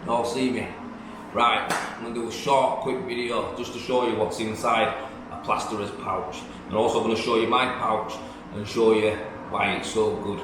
You all see me? Right, I'm going to do a short, quick video just to show you what's inside a plasterer's pouch. And also going to show you my pouch and show you why it's so good.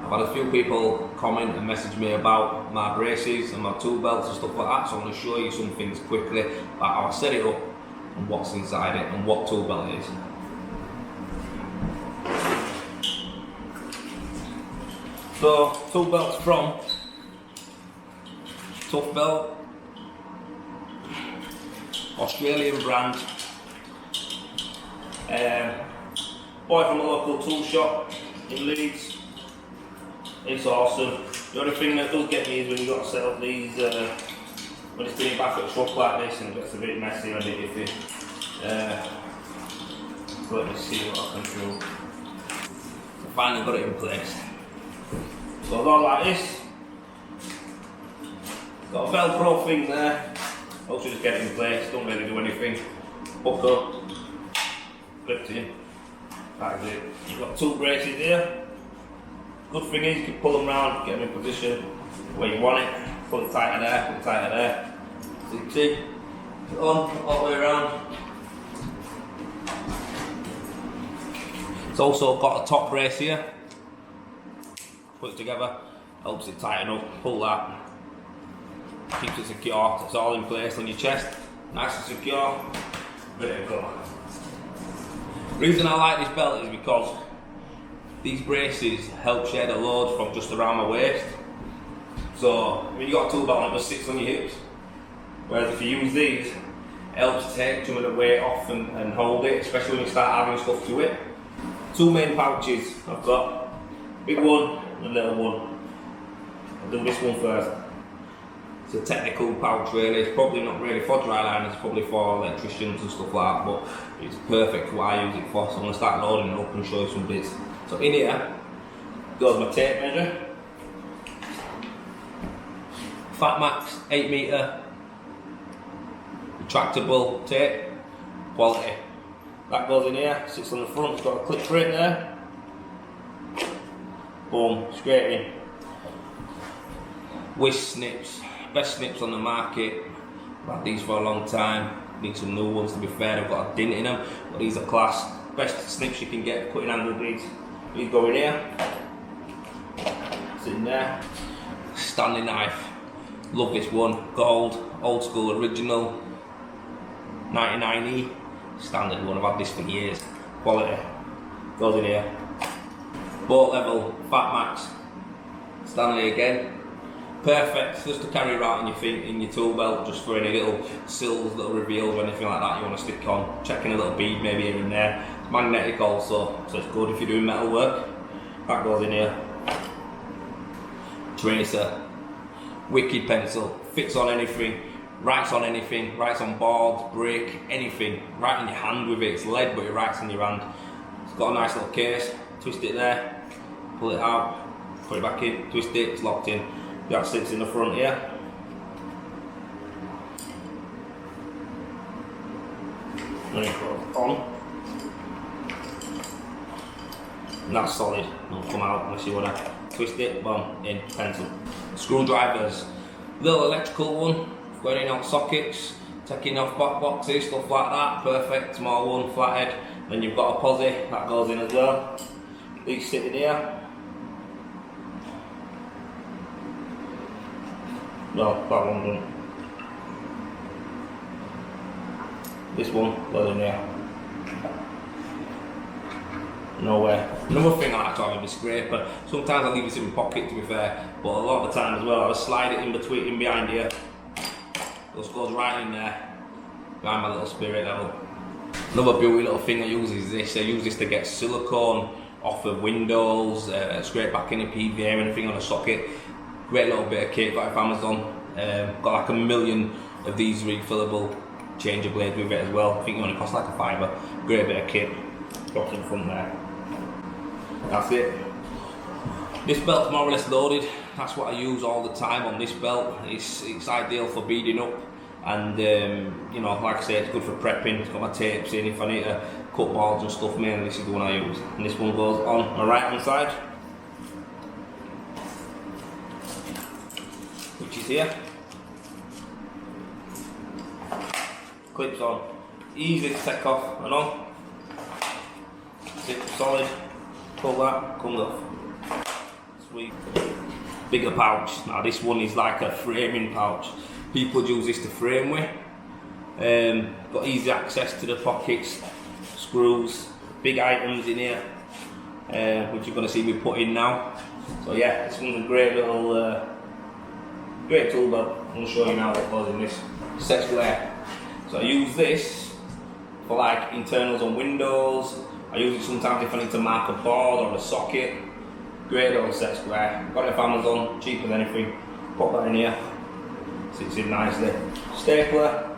I've had a few people comment and message me about my braces and my tool belts and stuff like that, so I'm going to show you some things quickly, like how I set it up and what's inside it and what tool belt it is. So, tool belt's from Tough Belt, Australian brand. Boy from a local tool shop in Leeds. It's awesome. The only thing that does get me is when you've got to set up these, when it's been back at a truck like this and it gets a bit messy and a bit iffy. Let me see what I can do. I finally got it in place. So I've got like this. Got a Velcro thing there. Also just get it in place, don't really do anything. Hook up, clipped in. That is it. You've got two braces here. Good thing is you can pull them round, get them in position where you want it. Pull it tighter there, pull it tighter there. So you can see, it's on all the way around. It's also got a top brace here. Put it together, helps it tighten up, pull that. Keeps it secure, it's all in place on your chest. Nice and secure, ready to go. The reason I like this belt is because these braces help share the load from just around my waist. So when you got a tool belt and it just sits on your hips, whereas if you use these, it helps take some of the weight off and hold it, especially when you start adding stuff to it. Two main pouches I've got, big one and a little one. I'll do this one first. It's a technical pouch really, it's probably not really for dry liners, it's probably for electricians and stuff like that, but it's perfect for what I use it for, so I'm going to start loading it up and show you some bits. So in here goes my tape measure, Fatmax 8 metre retractable tape, quality. That goes in here, sits on the front, it's got a clip for it there. Boom, straight in. Wish snips, best snips on the market. I've had these for a long time, need some new ones to be fair, they've got a dint in them, but these are class. Best snips you can get, cutting angle beads. These go in here, it's in there. Stanley knife, love this one, gold, old school, original, 99E, standard one, I've had this for years, quality, goes in here. Boat level, Fatmax, Stanley again, perfect, just to carry around in your feet, in your tool belt, just for any little sills, little reveals or anything like that you want to stick on, checking a little bead maybe here and there. It's magnetic also, so it's good if you're doing metal work. That goes in here. Tracer, wicked pencil, fits on anything, writes on anything, writes on boards, brick, anything. Write in your hand with it, it's lead but it writes in your hand. It's got a nice little case, twist it there, pull it out, put it back in, twist it, it's locked in. That sits in the front here. Then it goes on. And that's solid, it'll come out unless you want to twist it, boom, in, pencil. Screwdrivers, little electrical one, going in out sockets, taking off back boxes, stuff like that, perfect, small one, flathead. Then you've got a posi, that goes in as well. These sit in here. No, that one doesn't. This one goes in there. Nowhere. Another thing I like to have is a scraper. Sometimes I leave this in my pocket to be fair, but a lot of the time as well, I'll slide it in between, in behind here. Just goes right in there, behind my little spirit level. Another beauty little thing I use is this. I use this to get silicone off of windows, scrape back any PVA, anything on a socket. Great little bit of kit, got it off Amazon. Got like 1 million of these refillable changer blades with it as well. I think it only costs like a £5. Great bit of kit. Got to the front there. That's it. This belt's more or less loaded. That's what I use all the time on this belt. It's ideal for beading up, and you know, like I say, it's good for prepping. It's got my tapes in if I need to cut boards and stuff. Mainly this is the one I use, and this one goes on my right hand side, which is here. clips on, easy to take off and on. Sit solid, pull that, comes off. Sweet. Bigger pouch. Now this one is like a framing pouch. People use this to frame with. Got easy access to the pockets, screws, big items in here, which you're going to see me put in now. So yeah, this one's a great little, great tool belt. I'm going to show you now what goes in this set square. So I use this for like internals on windows. I use it sometimes if I need to mark a board or a socket. Great little set square. Got it off Amazon, cheap as anything. Pop that in here. Sits in nicely. Stapler.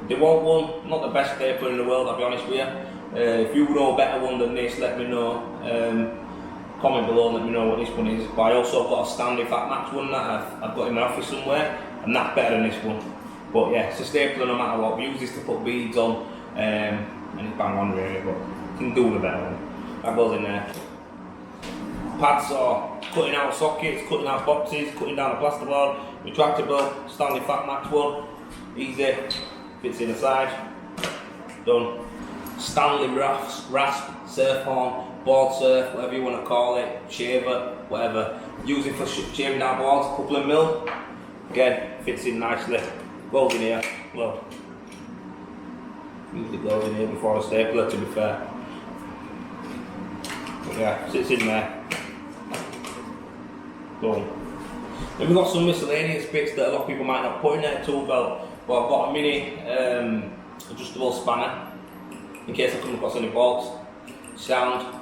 DeWalt one, not the best stapler in the world, I'll be honest with you. If you know a better one than this, let me know. Comment below and let me know what this one is. But I also got a Stanley Fat Max one that I've got in my office somewhere, and that's better than this one. But yeah, it's a stapler no matter what. We use this to put beads on, and it's bang on really, but you can do with a better one. That goes in there. Pads are cutting out sockets, cutting out boxes, cutting down a plasterboard. Retractable, Stanley Fat Max one. Easy, fits in the side. Done. Stanley rasp, surf horn, board surf, whatever you want to call it, shaver, whatever. Use it for shaving down boards, a couple of mil. Again, fits in nicely. Goes in here, well, usually goes in here before the stapler, to be fair. But yeah, sits in there. Boom. Then we've got some miscellaneous bits that a lot of people might not put in their tool belt, but I've got a mini adjustable spanner in case I come across any bolts. Sound,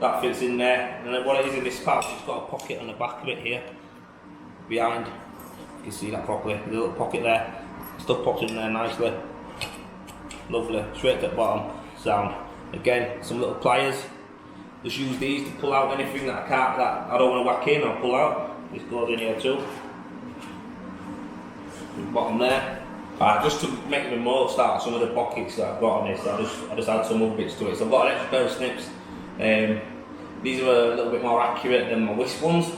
that fits in there. And then what it is in this pouch, it's got a pocket on the back of it here, behind. You can see that properly, a little pocket there. Stuff pops in there nicely. Lovely, straight to the bottom. Sound. Again, some little pliers. Just use these to pull out anything that I don't want to whack in or pull out. This goes in here too. Bottom there. Just to make the most out of some of the pockets that I've got on this, I just add some other bits to it. So I've got an extra pair of snips. These are a little bit more accurate than my Wisp ones.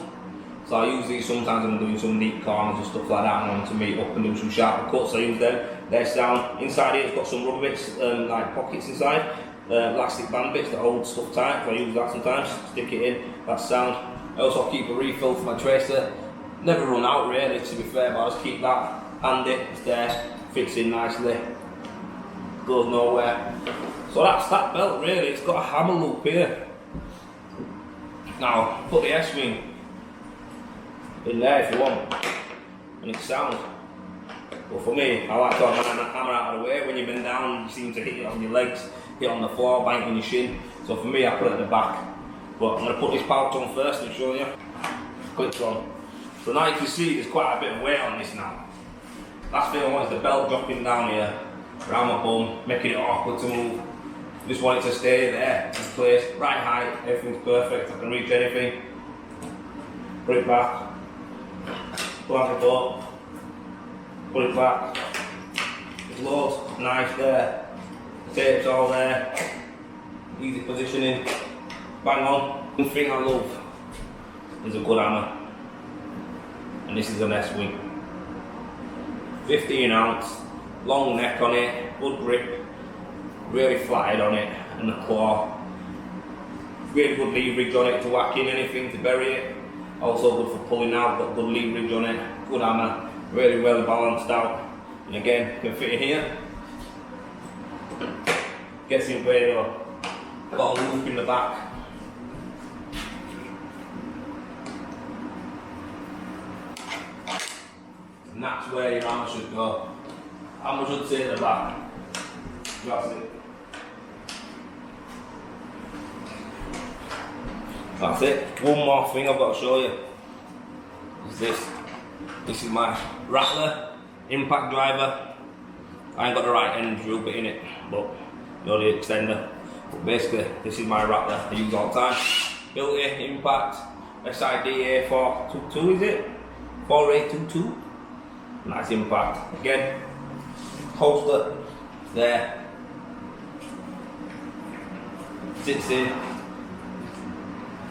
So I use these sometimes when I'm doing some neat corners and stuff like that, and I want to meet up and do some sharper cuts. I use them. They're sound. Inside here it's got some rubber bits, like pockets inside. Elastic band bits that hold stuff tight, so I use that sometimes, stick it in, that's sound. I also keep a refill for my tracer. Never run out really, to be fair, but I just keep that handy. It's there, fits in nicely, goes nowhere. So that's that belt really. It's got a hammer loop here. Now put the S-ring in there if you want, and it's sound. But for me, I like to have my hammer out of the way. When you bend down, you seem to hit it on your legs, hit on the floor, bang on your shin. So for me, I put it at the back. But I'm going to put this pouch on first and show you. Clips on. So now you can see there's quite a bit of weight on this now. Last thing I want is the belt dropping down here, around my bum, making it awkward to move. Just want it to stay there, in place, right height, everything's perfect. I can reach anything. Put it back. Blank it up. Put it back. There's loads, nice there. Tape's all there. Easy positioning. Bang on. One thing I love is a good hammer. And this is an S-Wing. 15 ounce, long neck on it, good grip, really flatted on it, and the claw. Really good leverage on it to whack in anything, to bury it. Also good for pulling out, got good leverage on it. Good hammer, really well balanced out. And again, can fit in here. Gets in way though. Got a loop in the back. And that's where your hammer should go. Hammer should sit at the back. That's it. That's it. One more thing I've got to show you is this. This is my Rattler impact driver. I ain't got the right end drill bit in it, but the extender. But basically, this is my Rattler I use all the time. Built it, impact, SID A422 is it? 4822. Nice impact. Again, holster there. Sits in.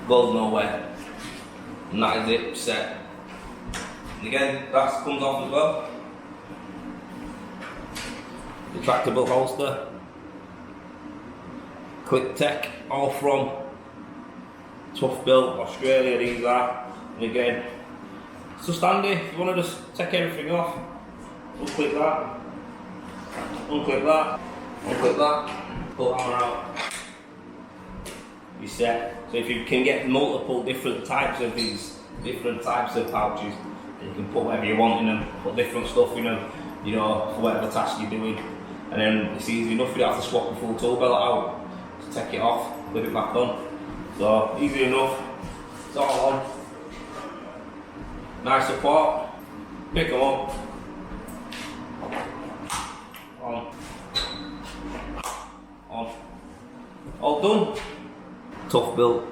Goes nowhere. And that is it, set. And again, that comes off as well. The retractable holster, Click Tech, all from Tough Built, Australia these are. And again, it's just handy if you want to just take everything off. Unclip that, unclip that, unclip that, pull the hammer out. You're set. So if you can get multiple different types of these, different types of pouches, you can put whatever you want in them, put different stuff in them, you know, for whatever task you're doing. And then it's easy enough, you don't have to swap the full tool belt out, just take it off, put it back on. So easy enough, it's all on. Nice support, pick them up, on, all done. Tough Built.